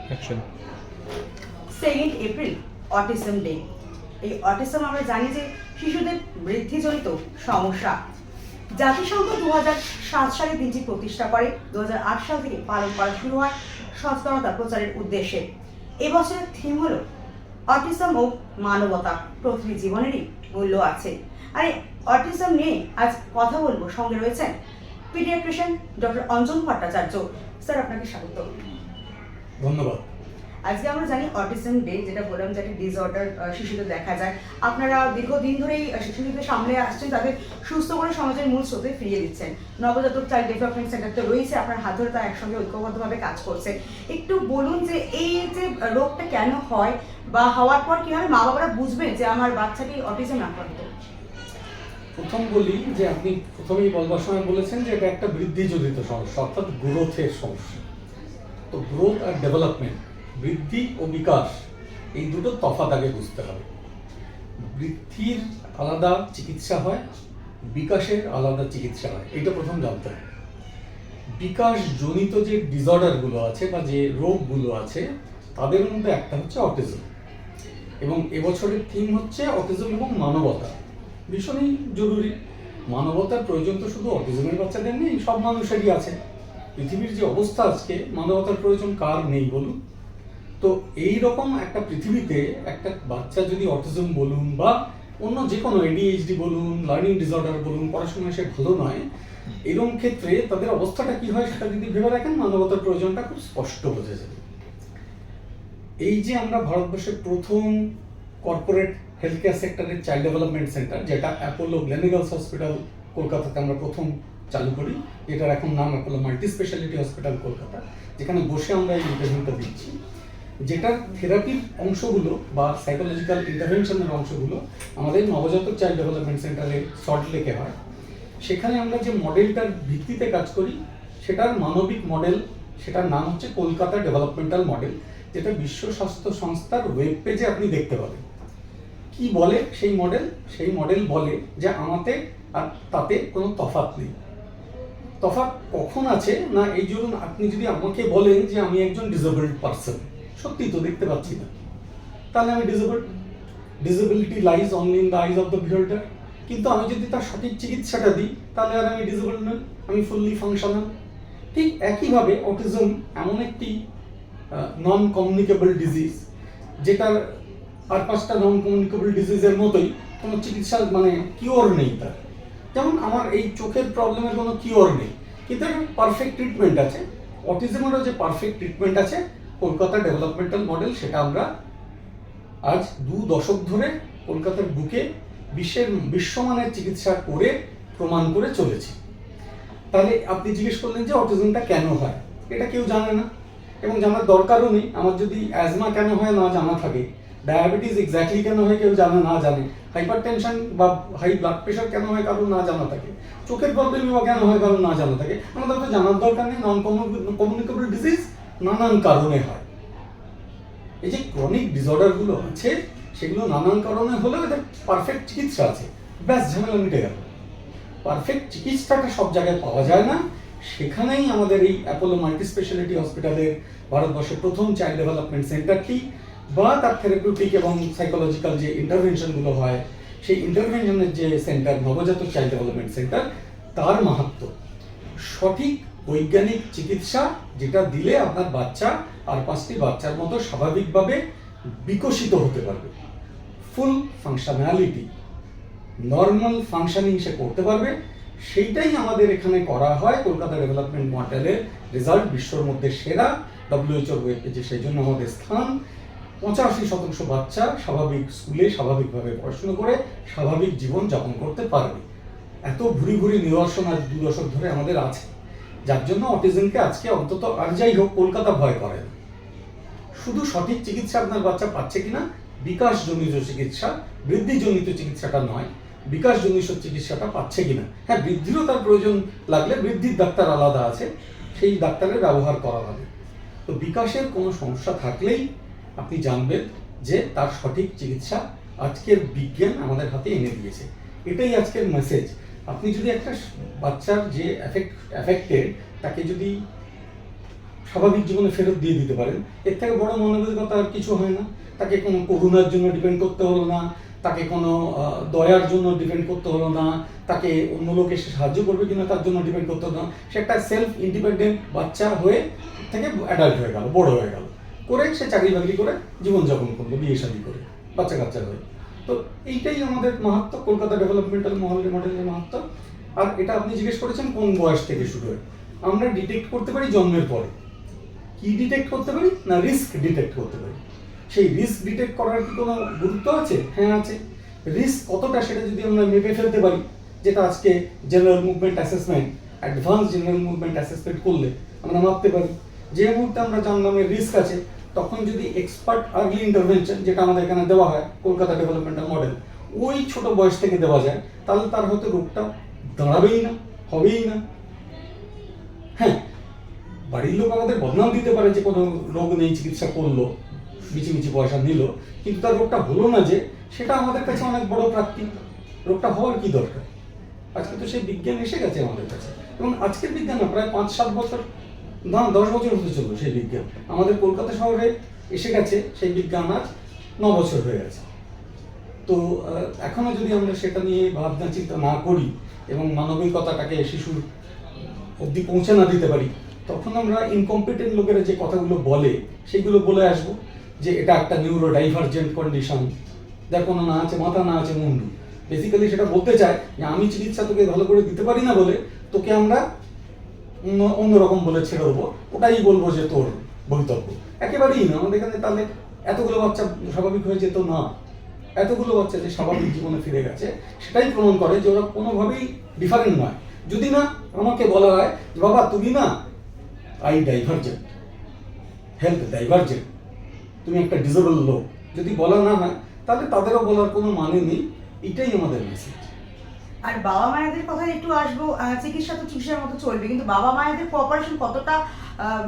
Action. 2nd April autism day. এই autism আমরা জানি যে শিশুদের বৃদ্ধিজনিত সমস্যা। জাতিসংঘ 2007 সালে দিনটি প্রতিষ্ঠা করে। 2008 সাল থেকে পালন করা শুরু হয় সচেতনতা প্রচারের উদ্দেশ্যে। এবছরের থিম হলো অটিজম ও মানবতা, প্রতিটি জীবনেরই মূল্য আছে। আর এই অটিজম নিয়ে আজ কথা বলবো, সঙ্গে রয়েছেন paediatrician doctor Anjan Bhattacharya. Sir, আপনাকে স্বাগত। ধন্যবাদ। আজকে আমরা জানি অটিজম ডে, যেটা বললাম যে একটা ডিসঅর্ডার শিশুদের দেখা যায়। আপনারা দীর্ঘদিন ধরেই শিশুদের সামনে আসছেন, তাদের সুস্থ করে সমাজের মূল স্রোতে ফিরিয়ে দিচ্ছেন। নবজাতক চাইল্ড ডেভেলপমেন্ট সেন্টার তো রয়েছে, আপনার হাত ধরে তারা একসঙ্গে ঐক্যবদ্ধভাবে কাজ করছে। একটু বলুন যে এই যে রোগটা কেন হয়, বা হওয়ার পর কিভাবে মা বাবারা বুঝবেন যে আমার বাচ্চাটি অটিজম আক্রান্ত? প্রথম বলি যে আপনি প্রথমেই বলবার সময় বলেছেন যে এটা একটা বৃদ্ধিজনিত সমস্যা, অর্থাৎ গ্রোথের সমস্যা। তো গ্রোথ আর ডেভেলপমেন্ট, বৃদ্ধি ও বিকাশ, এই দুটো তফাৎ আগে বুঝতে হবে। বৃদ্ধির আলাদা চিকিৎসা হয়, বিকাশের আলাদা চিকিৎসা হয়, এটা প্রথম জানতে হবে। বিকাশ জনিত যে ডিসঅর্ডারগুলো আছে বা যে রোগগুলো আছে, তাদের মধ্যে একটা হচ্ছে অটিজম, এবং এবছরের থিম হচ্ছে অটিজম এবং মানবতা। ভীষণই জরুরি। মানবতার প্রয়োজন তো শুধু অটিজমের বাচ্চাদের নেই, সব মানুষেরই আছে। পৃথিবীর যে অবস্থা আজকে, মানবতার প্রয়োজন কার নেই বলুন? তো এই রকম একটা পৃথিবীতে একটা বাচ্চা যদি অটিজম বলুন বা অন্য যে কোনো ADHD বলুন, লার্নিং ডিসঅর্ডার বলুন, পড়াশোনায় সে ভালো নয়, এরকম ক্ষেত্রে তাদের অবস্থাটা কি হয় সেটা যদি ভেবে রাখেন, মানবতার প্রয়োজনটা খুব স্পষ্ট বোঝা যাবে। এই যে আমরা ভারতবর্ষের প্রথম কর্পোরেট হেলথ কেয়ার সেক্টরের চাইল্ড ডেভেলপমেন্ট সেন্টার, যেটা অ্যাপোলো গ্লেনিগালস হসপিটাল কলকাতাতে আমরা প্রথম চালু করি, এটার এখন নাম Apollo multi speciality hospital Kolkata, যেখানে বসে আমরা এই ইন্টারভিউটা দিচ্ছি, যেটার থেরাপির অংশগুলো বা সাইকোলজিক্যাল ইন্টারভেনশনের অংশগুলো আমাদের নবজাতক চাইল্ড ডেভেলপমেন্ট সেন্টারে সল্টলেকে হয়। সেখানে আমরা যে মডেলটার ভিত্তিতে কাজ করি, সেটার মানবিক মডেল, সেটার নাম হচ্ছে কলকাতা ডেভেলপমেন্টাল মডেল, যেটা বিশ্ব স্বাস্থ্য সংস্থার ওয়েব পেজে আপনি দেখতে পাবেন। কি বলে সেই মডেল? সেই মডেল বলে যে আমাতে আর তাতে কোনো তফাৎ নেই। তফাৎ কখন আছে না, এই জন্য আপনি যদি আমাকে বলেন যে আমি একজন ডিসেবলড পারসন, সত্যি তো দেখতে পাচ্ছি না, তাহলে আমি disabled. Disability lies only in the eyes of the বিহোল্ডার। কিন্তু আমি যদি তার সঠিক চিকিৎসাটা দিই, তাহলে আর আমি ডিসেবলড নই, আমি ফুললি ফাংশনাল। ঠিক একইভাবে অটিজম এমন একটি নন কমিউনিকেবল ডিজিজ, যেটার আর 5টা নন কমিউনিকেবল ডিজিজের মতোই কোনো চিকিৎসা মানে কিওর নেই তার। যেমন আমার এই চোখের প্রবলেমের কোনো কিওর নেই, কিন্তু একটা পারফেক্ট ট্রিটমেন্ট আছে। অটিজমেরও যে পারফেক্ট ট্রিটমেন্ট আছে, কলকাতা ডেভেলপমেন্টাল মডেল, সেটা আমরা আজ 2 দশক ধরে কলকাতার বুকে বিশ্বমানের চিকিৎসা করে প্রমাণ করে চলেছি। তাহলে আপনি জিজ্ঞেস করলেন যে অটিজমটা কেন হয়, এটা কেউ জানে না এবং জানার দরকারও নেই। আমার যদি অ্যাজমা কেন হয় না জানা থাকে, ডায়াবেটিস এক্স্যাক্টলি কেন হয় কেউ না জানে, হাইপার টেনশন বা হাই ব্লাড প্রেশার কেন হয় কারণ না জানা থাকে, চোখের প্রবলেম বা কেন হয় কারণ না জানা থাকে, আমাদের তো জানার দরকার নেই। নন কমিউনিকেবল ডিজিজ নানান কারণে হয়। এই যে ক্রনিক ডিসঅর্ডারগুলো আছে, সেগুলো নানান কারণে হলেও এদের পারফেক্ট চিকিৎসা আছে, ব্যাস ঝামেলা মিটে গেল। পারফেক্ট চিকিৎসাটা সব জায়গায় পাওয়া যায় না, সেখানেই আমাদের এই অ্যাপোলো মাল্টি স্পেশালিটি হসপিটালের ভারতবর্ষের প্রথম চাইল্ড ডেভেলপমেন্ট সেন্টারটি বা তার থেরাপিউটিক এবং সাইকোলজিক্যাল যে ইন্টারভেনশনগুলো হয়, সেই ইন্টারভেনশনের যে সেন্টার নবজাতক চাইল্ড ডেভেলপমেন্ট সেন্টার, তার মাহাত্ম্য। সঠিক বৈজ্ঞানিক চিকিৎসা যেটা দিলে আপনার বাচ্চা আর 5টি বাচ্চার মতো স্বাভাবিকভাবে বিকশিত হতে পারবে, ফুল ফাংশনালিটি, নর্মাল ফাংশনিং সে করতে পারবে, সেইটাই আমাদের এখানে করা হয়। কলকাতা ডেভেলপমেন্ট মডেলের রেজাল্ট বিশ্বর মধ্যে সেরা, WHO ওয়েব পেজে সেই জন্য আমাদের স্থান। 85% বাচ্চা স্বাভাবিক স্কুলে স্বাভাবিকভাবে পড়াশুনো করে স্বাভাবিক জীবন যাপন করতে পারবে। এত ভুরি ভুরি নিদর্শন আজ 2 দশক ধরে আমাদের আছে, যার জন্য অটিজমকে আজকে অন্তত আর যাই হোক কলকাতা ভয় করে না। শুধু সঠিক চিকিৎসা আপনার বাচ্চা পাচ্ছে কিনা, বিকাশজনিত চিকিৎসা, বৃদ্ধিজনিত চিকিৎসাটা নয়, বিকাশজনিত চিকিৎসাটা পাচ্ছে কিনা। হ্যাঁ, বৃদ্ধিরও তার প্রয়োজন লাগলে বৃদ্ধির ডাক্তার আলাদা আছে, সেই ডাক্তারের ব্যবহার করা হবে। তো বিকাশের কোনো সমস্যা থাকলেই আপনি জানবেন যে তার সঠিক চিকিৎসা আজকের বিজ্ঞান আমাদের হাতে এনে দিয়েছে। এটাই আজকের মেসেজ। আপনি যদি একটা বাচ্চার যে অ্যাফেক্টেড, তাকে যদি স্বাভাবিক জীবনে ফেরত দিয়ে দিতে পারেন। এর থেকে বড় মানবিকতা আর কিছু হয় না। তাকে কোনো করুণার জন্য ডিপেন্ড করতে হলো না, তাকে কোনো দয়ার জন্য ডিপেন্ড করতে হলো না, তাকে অন্য লোক এসে সাহায্য করবে কিনা তার জন্য ডিপেন্ড করতে হলো না। সে একটা সেলফ ইন্ডিপেন্ডেন্ট বাচ্চা হয়ে থেকে অ্যাডাল্ট হয়ে গেল, বড় হয়ে গেল, করে সে চাকরি বাকরি করে জীবনযাপন করলো, বিয়ে শাদী করে, বাচ্চা কাচ্চা হয়ে। তো এইটাই আমাদের মাহাত্ম, কলকাতা ডেভেলপমেন্টাল মডেলের মাহাত্ম। আর এটা আপনি জিজ্ঞেস করেছেন কোন বয়স থেকে শুরু হয়। আমরা ডিটেক্ট করতে পারি জন্মের পরে। কি ডিটেক্ট করতে পারি না, রিস্ক ডিটেক্ট করতে পারি। সেই রিস্ক ডিটেক্ট করার কি কোনো গুরুত্ব আছে? হ্যাঁ আছে। রিস্ক কতটা সেটা যদি আমরা মেপে ফেলতে পারি, যেটা আজকে general movement assessment, advance general movement assessment করলে আমরা মাপতে পারি। যে মুহূর্তে আমরা জানলাম এর রিস্ক আছে, তখন যদি এক্সপার্ট আর্লি ইন্টারভেনশন, যেটা আমাদের এখানে দেওয়া হয় কলকাতা ডেভেলপমেন্টাল মডেল, ওই ছোট বয়স থেকে দেওয়া যায়, তাহলে তার হয়তো রোগটা দাঁড়াবেই না, হবেই না। হ্যাঁ, বাড়ির লোক আমাদের বদনাম দিতে পারে যে কোনো রোগ নেই, চিকিৎসা করলো, মিছিমিছি পয়সা নিল, কিন্তু তার রোগটা হলো না, যে সেটা আমাদের কাছে অনেক বড় প্রাপ্তি। রোগটা হওয়ার কি দরকার? আজকে তো সেই বিজ্ঞান এসে গেছে আমাদের কাছে, এবং আজকের বিজ্ঞান না, প্রায় 5-7 বছর, না 10 বছর হতে চললো সেই বিজ্ঞান আমাদের কলকাতা শহরে এসে গেছে। সেই বিজ্ঞান আজ 9 বছর হয়ে গেছে। তো এখনো যদি আমরা সেটা নিয়ে ভাবনা চিন্তা না করি এবং মানবিকতাটাকে শিশুর অবধি পৌঁছে না দিতে পারি, তখন আমরা ইনকম্পিটেন্ট লোকেরা যে কথাগুলো বলে সেগুলো বলে আসবো, যে এটা একটা নিউরো ডাইভার্জেন্ট কন্ডিশন, যার কোনো না আছে মাথা, না আছে মুন্ডু। বেসিক্যালি সেটা বলতে চায় যে আমি চিকিৎসা তোকে ভালো করে দিতে পারি না বলে তোকে আমরা অন্যরকম বলে ছেড়ে দেবো, ওটাই বলবো যে তোর বক্তব্য। একেবারেই না। আমাদের এখানে তাহলে এতগুলো বাচ্চা স্বাভাবিক হয়ে যেত না। এতগুলো বাচ্চা যে স্বাভাবিক জীবনে ফিরে গেছে, সেটাই প্রমাণ করে যে ওরা কোনোভাবেই ডিফারেন্ট নয়। যদি না আমাকে বলা হয় যে বাবা তুমি না আই ডাইভার্জেন্ট, হেলথ ডাইভার্জেন্ট, তুমি একটা ডিসেবল লোক, যদি বলা না হয়, তাহলে তাদেরও বলার কোনো মানে নেই। এটাই আমাদের মেসেজ। আর বাবা মায়েদের কথায় একটু আসবো। চিকিৎসা তো চিকিৎসার মতো চলবে, কিন্তু বাবা মায়েদের কোঅপারেশন কতটা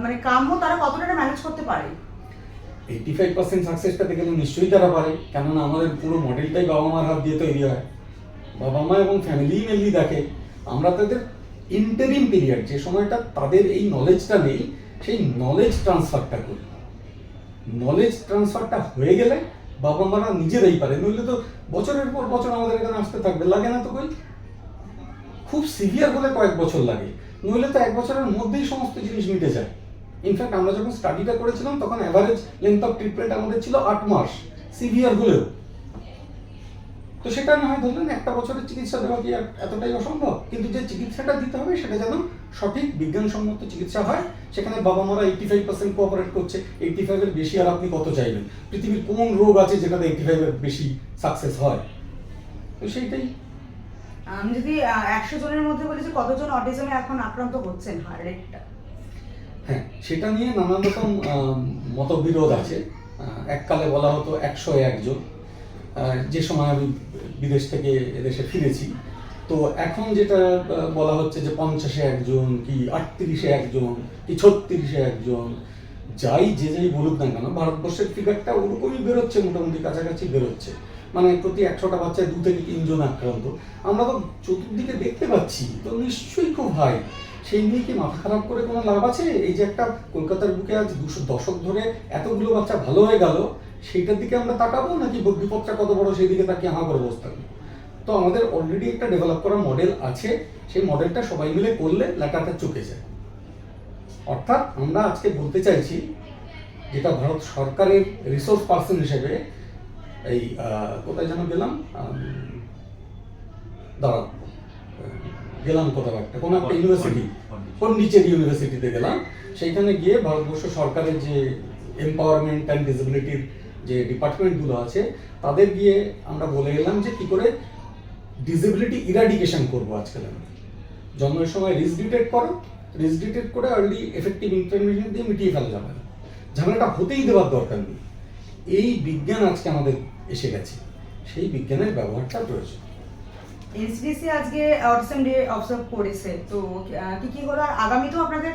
মানে কাম্য, তারা কতটা ম্যানেজ করতে পারে? 85% সাকসেস পেতে গেলে নিশ্চয়ই তারা পারে, কেননা আমাদের পুরো মডেলটাই বাবা মার হাত দিয়ে তৈরি হয়। বাবা মা এবং ফ্যামিলি মেনলি দেখে। আমরা তাদের ইন্টারিম পিরিয়ড, যে সময়টা তাদের এই নলেজটা নেই, সেই নলেজ ট্রান্সফারটা করি। নলেজ ট্রান্সফারটা হয়ে গেলে বাবা মারা নিজেরাই পারে, নইলে তো বছরের পর বছর আমাদের এখানে আসতে থাকবে, লাগে না তো কই? খুব সিভিয়ার হলে কয়েক বছর লাগে, নইলে তো 1 বছরের মধ্যেই সমস্ত জিনিস মিটে যায়। ইনফ্যাক্ট আমরা যখন স্টাডিটা করেছিলাম তখন অ্যাভারেজ লেন্থ অফ ট্রিটমেন্ট আমাদের ছিল 8 মাস, সিভিয়ার হলেও। তো সেটা না হয় ধরলেন 1 বছরের চিকিৎসা দেওয়া কি এতটাই অসম্ভব? কিন্তু যে চিকিৎসাটা দিতে হবে সেটা যেন সঠিক বিজ্ঞানসম্মত চিকিৎসা হয়। সেখানে বাবা মারা 85% কোঅপারেট করছে। 85 এর বেশি আর আপনি কত চাইবেন? পৃথিবীর কোন রোগ আছে যেটাতে 85 এর বেশি সাকসেস হয়? তো সেইটাই। আমি যদি 100 জনের মধ্যে বলি যে কতজন অটিজমে এখন আক্রান্ত হচ্ছেন, হার রেটটা? হ্যাঁ, সেটা নিয়ে নানান রকম মতবিরোধ আছে। এককালে বলা হতো 101 জন, যে সময় আমি বিদেশ থেকে এদেশে ফিরেছি। তো এখন যেটা বলা হচ্ছে যে 50-এ 1 জন, কি 38-এ 1 জন, কি 36-এ 1 জন, যাই বলুক না কেন, ভারতবর্ষের ফিগারটা ওরকমই বেরোচ্ছে, মোটামুটি কাছাকাছি বেরোচ্ছে। মানে প্রতি 100টা বাচ্চায় 2 থেকে 3 জন আক্রান্ত। আমরা তো চতুর্দিকে দেখতে পাচ্ছি, তো নিশ্চয়ই খুব হাই। সেই নিয়ে কি মাথা খারাপ করে কোনো লাভ আছে? এই যে একটা কলকাতার বুকে আজ 200 দশক ধরে এতগুলো বাচ্চা ভালো হয়ে গেল, সেইটার দিকে আমরা তাকাবো, নাকি বিপদটা কত বড় সেই দিকে তাকিয়ে হাঁ করে বসে থাকবো? তো আমাদের অলরেডি একটা ডেভেলপ করা মডেল আছে, সেই মডেলটা সবাই মিলে করলে লেখাটা চুকে যায়। অর্থাৎ আমরা আজকে বলতে চাইছি, যেটা ভারত সরকারের রিসোর্স পার্সন হিসেবে এই কোথায় যেন গেলাম, দাঁড়াও, গেলাম কোথাও একটা, কোনো একটা ইউনিভার্সিটি, পন্ডিচেরি ইউনিভার্সিটিতে গেলাম। সেইখানে গিয়ে ভারতবর্ষ সরকারের যে এম্পাওয়ারমেন্ট অ্যান্ড ডিসেবিলিটির যে ডিপার্টমেন্টগুলো আছে, তাদের গিয়ে আমরা বলে গেলাম যে কী করে ডিসেবিলিটি ইরাডিকেশন করবো। আজকাল আমরা জন্মের সময় রিস্ক ডিটেক্ট করো, রিস্ক ডিটেক্ট করে আর্লি এফেক্টিভ ইন্টারভেনশন দিয়ে মিটিয়ে ফেলা যাবে না। ঝামেলাটা হতেই দেওয়ার দরকার নেই। এই বিজ্ঞান আজকে আমাদের এসে গেছে, সেই বিজ্ঞানের ব্যবহারটা প্রয়োজন। এনসিডিসি আজকে অটিজম ডে অবজার্ভ করেছে, তো কি হলো? আর আগামীতেও আপনাদের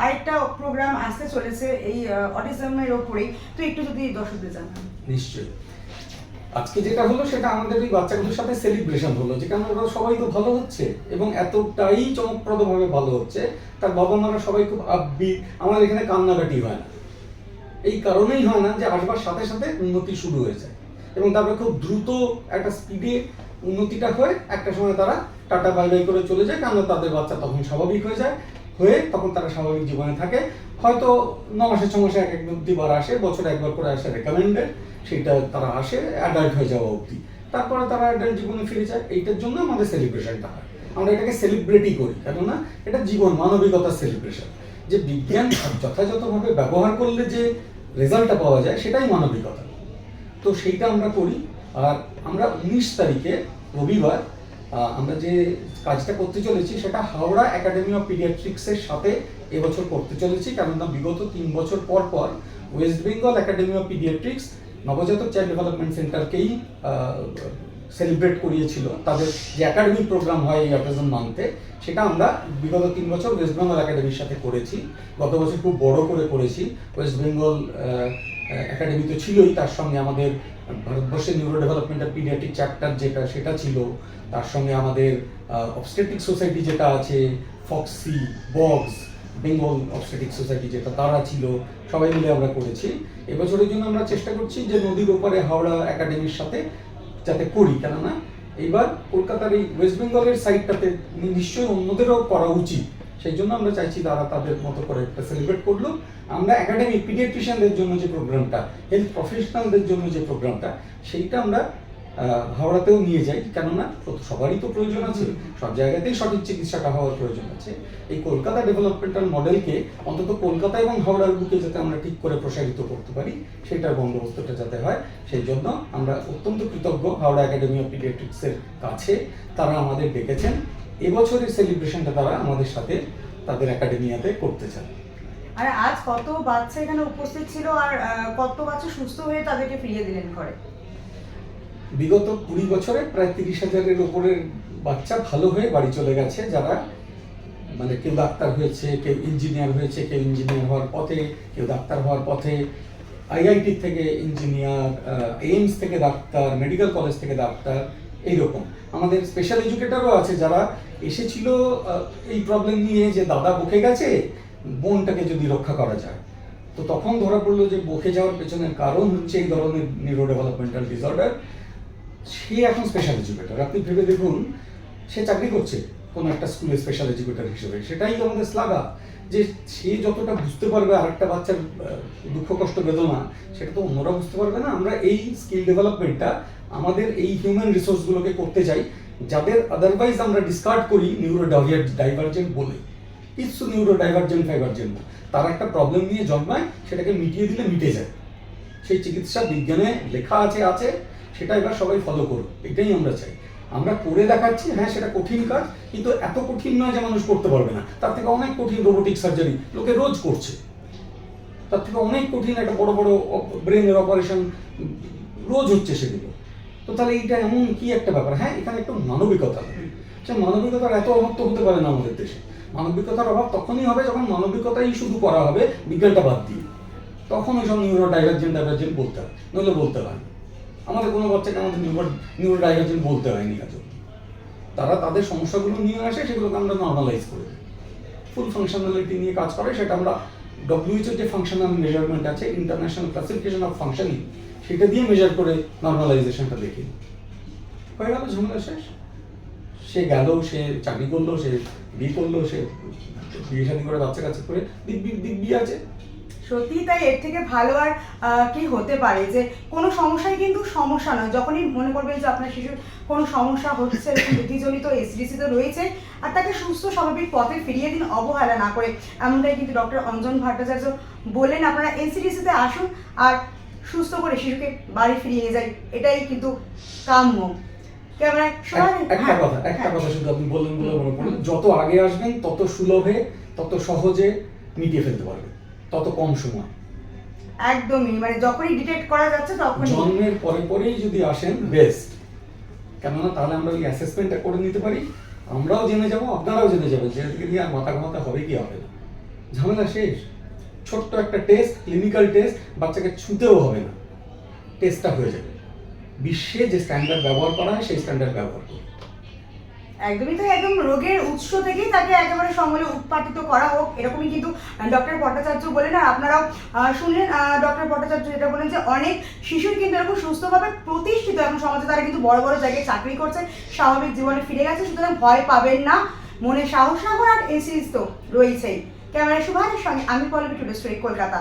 আরেকটা প্রোগ্রাম আসতে চলেছে এই অটিজমের ওপরেই, তো একটু যদি দর্শকদের জানান। নিশ্চয়ই। আজকে যেটা হলো সেটা আমাদের ওই বাচ্চাগুলোর সাথে সেলিব্রেশন হলো, যে কারণে ওরা সবাই তো ভালো হচ্ছে এবং এতটাই চমকপ্রদভাবে ভালো হচ্ছে, তার বাবা মারা সবাই খুব আপবিট, আমাদের এখানে কান্নাকাটি হয় না। এই কারণেই হয় না যে আসবার সাথে সাথে উন্নতি শুরু হয়ে যায় এবং তারপরে খুব দ্রুত একটা স্পিডে উন্নতিটা হয়, একটা সময় তারা টাটা বাই বাই করে চলে যায়, কারণ তাদের বাচ্চা তখন স্বাভাবিক হয়ে যায়, হয়ে তখন তারা স্বাভাবিক জীবনে থাকে। হয়তো 9 মাসে 6 মাসে এক দুবার আসে, বছরে একবার করে আসে রেকমেন্ডেড, সেটা তারা আসে অ্যাডাল্ট হয়ে যাওয়া অবধি, তারপরে তারা অ্যাডাল্ট জীবনে ফিরে যায়। এইটার জন্য আমাদের সেলিব্রেশনটা হয়, আমরা এটাকে সেলিব্রেটই করি, কেননা এটা জীবন মানবিকতার সেলিব্রেশন। যে বিজ্ঞান যথাযথভাবে ব্যবহার করলে যে রেজাল্টটা পাওয়া যায় সেটাই মানবিকতা, তো সেইটা আমরা করি। আর আমরা 19 তারিখে রবিবার আমরা যে কাজটা করতে চলেছি সেটা হাওড়া একাডেমি অফ পিডিয়াট্রিক্সের সাথে এবছর করতে চলেছি, কেননা বিগত 3 বছর পর পর West Bengal academy of paediatrics নবজাতক চাইল্ড ডেভেলপমেন্ট সেন্টারকেই সেলিব্রেট করিয়েছিল। তাদের যে একাডেমিক প্রোগ্রাম হয় এই অটিজম মান্থে, সেটা আমরা বিগত 3 বছর ওয়েস্ট বেঙ্গল একাডেমির সাথে করেছি। গত বছর খুব বড় করে করেছি। ওয়েস্ট বেঙ্গল একাডেমি তো ছিলই, তার সঙ্গে আমাদের ভারতবর্ষের নিউরো ডেভেলপমেন্টাল পিডিয়াট্রিক চ্যাপ্টার যেটা সেটা ছিল, তার সঙ্গে আমাদের অবস্টেট্রিক সোসাইটি যেটা আছে, foxy, box, Bengal obstetric society যেটা, তারা ছিল, সবাই মিলে আমরা করেছি। এবছরের জন্য আমরা চেষ্টা করছি যে নদীর ওপারে হাওড়া একাডেমির সাথে যাতে করি, কেননা এইবার কলকাতার এই ওয়েস্ট বেঙ্গলের সাইডটাতে নিশ্চয়ই অন্যদেরও করা উচিত, সেই জন্য আমরা চাইছি তারা তাদের মতো করে একটা সেলিব্রেট করলো। আমরা একাডেমিক পিডিয়াট্রিশিয়ানদের জন্য যে প্রোগ্রামটা, হেলথ প্রফেশনালদের জন্য যে প্রোগ্রামটা, সেইটা আমরা হাওড়াতেও নিয়ে যাই, কেননা সবারই তো প্রয়োজন আছে, সব জায়গাতেই সঠিক চিকিৎসাটা হওয়ার প্রয়োজন আছে। এই কলকাতা ডেভেলপমেন্টাল মডেলকে অন্তত কলকাতা এবং হাওড়ার বুকে যাতে আমরা ঠিক করে প্রসারিত করতে পারি, সেটার বন্দোবস্তটা যাতে হয়, সেই জন্য আমরা অত্যন্ত কৃতজ্ঞ হাওড়া একাডেমি অফ পিডিয়াট্রিক্সের কাছে। তারা আমাদের ডেকেছেন, এবছরের সেলিব্রেশনটা তারা আমাদের সাথে তাদের একাডেমিয়াতে করতে চান। আর আজ কত বাচ্চা এখানে উপস্থিত ছিল, আর কত বাচ্চা সুস্থ হয়ে তাদেরকে ফিরিয়ে দিলেন ঘরে? বিগত 20 বছরে প্রায় 30,000-এর উপরের বাচ্চা ভালো হয়ে বাড়ি চলে গেছে, যারা মানে কেউ ডাক্তার হয়েছে, কেউ ইঞ্জিনিয়ার হয়েছে, কেউ ইঞ্জিনিয়ার হওয়ার পথে, কেউ ডাক্তার হওয়ার পথে, আইআইটি থেকে ইঞ্জিনিয়ার, এইমস থেকে ডাক্তার, মেডিকেল কলেজ থেকে ডাক্তার, এইরকম। আমাদের স্পেশাল এডুকেটরও আছে যারা এসেছিল এই প্রবলেম নিয়ে যে দাদা বকে গেছে, বোনটাকে যদি রক্ষা করা যায়, তো তখন ধরা পড়লো যে বকে যাওয়ার পেছনের কারণ হচ্ছে এই ধরনের নিউরো ডেভেলপমেন্টাল ডিসঅর্ডার। সে এখন স্পেশাল এডুকেটর, আপনি ভেবে দেখুন, সে চাকরি করছে কোনো একটা স্কুলে স্পেশাল এডুকেটর হিসেবে। সেটাই আমাদের শ্লাঘা, যে সে যতটা বুঝতে পারবে আরেকটা বাচ্চার দুঃখ কষ্ট বেদনা, সেটা তো অন্যরা বুঝতে পারবে না। আমরা এই স্কিল ডেভেলপমেন্টটা আমাদের এই হিউম্যান রিসোর্সগুলোকে করতে চাই, যাদের আদারওয়াইজ আমরা ডিসকার্ড করি নিউরো ডাইভার্জেন্ট বলে। কিছু নিউরো ডাইভার্জেন্ট ফাইভার্জেন্ট না, তারা একটা প্রবলেম নিয়ে জন্মায়, সেটাকে মিটিয়ে দিলে মিটে যায়। সেই চিকিৎসা বিজ্ঞানে লেখা আছে, সেটা এবার সবাই ফলো করুন, এটাই আমরা চাই। আমরা করে দেখাচ্ছি, হ্যাঁ সেটা কঠিন কাজ, কিন্তু এত কঠিন নয় যে মানুষ করতে পারবে না। তার থেকে অনেক কঠিন রোবোটিক সার্জারি লোকে রোজ করছে, তার থেকে অনেক কঠিন একটা বড় বড় ব্রেনের অপারেশন রোজ হচ্ছে সেগুলো। তো তাহলে এইটা এমন কি একটা ব্যাপার? হ্যাঁ, এখানে একটু মানবিকতা, সে মানবিকতার এত অভাব তো হতে পারে না আমাদের দেশে। মানবিকতার অভাব তখনই হবে যখন মানবিকতাই শুধু করা হবে বিজ্ঞানটা বাদ দিয়ে, তখন ওই সব নিউরো ডাইভার্জেন্ট বলতে হয়, নইলে বলতে হয় না। আমাদের কোনো বাচ্চাকে আমাদের নিউরো ডাইভার্জেন্ট বলতে হয়নি আজ। তারা তাদের সমস্যাগুলো নিয়ে আসে, সেগুলোকে আমরা নর্মালাইজ করে দিই, ফুল ফাংশনালিটি নিয়ে কাজ করে। সেটা আমরা WHO যে ফাংশনাল মেজারমেন্ট আছে, ইন্টারন্যাশনাল ক্লাসিফিকেশন অফ ফাংশনিং, সেটা দিয়ে মেজার করে নর্মালাইজেশনটা দেখি, হয়ে গেল, ঝামেলা শেষ। সে গেল, সে চাকরি করলো, সে বিয়ে করলো, সে বিয়ে শাদী করে বাচ্চা কাচ্চা করে দিব্যি আছে। সত্যি তাই, এর থেকে ভালো আর কি হতে পারে? যে কোনো সমস্যাই কিন্তু সমস্যা নয়। যখনই মনে করবেন যে আপনার শিশুর কোনো সমস্যা হচ্ছে, বৃদ্ধিজনিত এসডিসি তো রয়েছে, আর তাকে সুস্থ স্বাভাবিক পথে ফিরিয়ে দিন, অবহেলা না করে। এমনটাই কিন্তু ডক্টর অঞ্জন ভট্টাচার্য বললেন। আপনারা এনসিডিসিতে আসুন আর সুস্থ করে শিশুকে বাড়ি ফিরিয়ে নিয়ে যাই, এটাই কিন্তু কাম্য। একটা কথা শুধু আপনি বললেন বলে মনে পড়লো, যত আগে আসবেন তত সুলভে, তত সহজে মিটিয়ে ফেলতে পারবেন, তত কম সময়। একদমই, মানে যখনই ডিটেক্ট করা যাচ্ছে তখনই, জন্মের পরেই যদি আসেন বেস্ট, কেননা তাহলে আমরা ওই অ্যাসেসমেন্টটা করে নিতে পারি, আমরাও জেনে যাবো, আপনারাও জেনে যাবেন, যেটাকে দিয়ে আর মাথা ঘামাতে হবে কি হবে না, ঝামেলা শেষ। ছোট্ট একটা টেস্ট, ক্লিনিক্যাল টেস্ট, বাচ্চাকে ছুঁতেও হবে না, টেস্টটা হয়ে যাবে, বিশ্বে যে স্ট্যান্ডার্ড ব্যবহার করা হয় সেই স্ট্যান্ডার্ড ব্যবহার করুন। একদমই তাই, একদম রোগের উৎস থেকেই তাকে একেবারে সমূলে উৎপাদিত করা হোক, এরকমই কিন্তু ডক্টর ভট্টাচার্য বলেন। আর আপনারাও শুনলেন ডক্টর ভট্টাচার্য যেটা বলেন যে অনেক শিশুই কিন্তু এরকম সুস্থভাবে প্রতিষ্ঠিত এখন সমাজে, তারা কিন্তু বড় বড় জায়গায় চাকরি করছে, স্বাভাবিক জীবনে ফিরে গেছে। সুতরাং ভয় পাবেন না, মনে সাহস রাখুন, আর এসিস তো রয়েছেই। ক্যামেরা শুভানের সঙ্গে আমি পল্লবী, টুডে স্টোরি, কলকাতা।